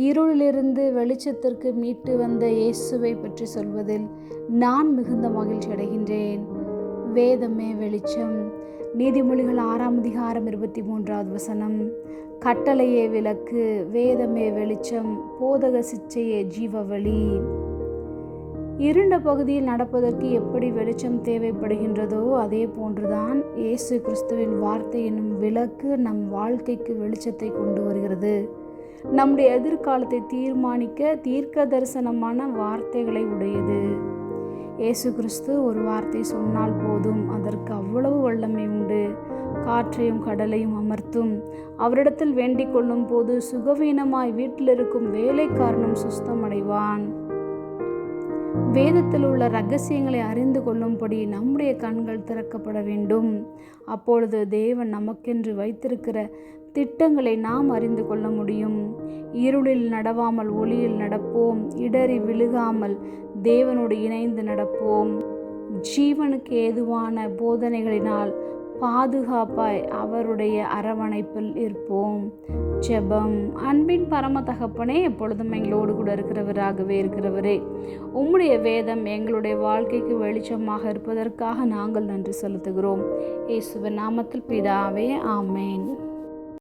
இருளிலிருந்து வெளிச்சத்திற்கு மீட்டு வந்த இயேசுவை பற்றி சொல்வதில் நான் மிகுந்த மகிழ்ச்சி அடைகின்றேன். வேதமே வெளிச்சம். நீதிமொழிகள் 6ஆம் அதிகாரம் 23வது வசனம். கட்டளையே விளக்கு, வேதமே வெளிச்சம், போதக சிச்சையே ஜீவவழி. இருண்ட பகுதியில் நடப்பதற்கு எப்படி வெளிச்சம் தேவைப்படுகின்றதோ அதே போன்றுதான் இயேசு கிறிஸ்துவின் வார்த்தை என்னும் விளக்கு நம் வாழ்க்கைக்கு வெளிச்சத்தை கொண்டு வருகிறது. நம்முடைய எதிர்காலத்தை தீர்மானிக்க தீர்க்க தரிசனமான வார்த்தைகளை உடையது. இயேசு கிறிஸ்து ஒரு வார்த்தை சொன்னால் போதும், அதற்கு அவ்வளவு வல்லமை உண்டு. காற்றையும் கடலையும் அமர்த்தும். அவரிடத்தில் வேண்டிக் கொள்ளும் போது சுகவீனமாய் வீட்டில் இருக்கும் வேலைக்காரனும் சுஸ்தமடைவான். வேதத்தில் உள்ள இரகசியங்களை அறிந்து கொள்ளும்படி நம்முடைய கண்கள் திறக்கப்பட வேண்டும். அப்பொழுது தேவன் நமக்கென்று வைத்திருக்கிற திட்டங்களை நாம் அறிந்து கொள்ள முடியும். இருளில் நடவாமல் ஒளியில் நடப்போம். இடறி விழுகாமல் தேவனோடு இணைந்து நடப்போம். ஜீவனுக்கு ஏதுவான போதனைகளினால் பாதுகாப்பாய் அவருடைய அரவணைப்பில் இருப்போம். ஜெபம். அன்பின் பரம தகப்பனே, எப்பொழுதும் எங்களோடு கூட இருக்கிறவரே, உம்முடைய வேதம் எங்களுடைய வாழ்க்கைக்கு வெளிச்சமாக இருப்பதற்காக நாங்கள் நன்றி செலுத்துகிறோம். இயேசுவின் நாமத்தில் பிதாவே, ஆமேன்.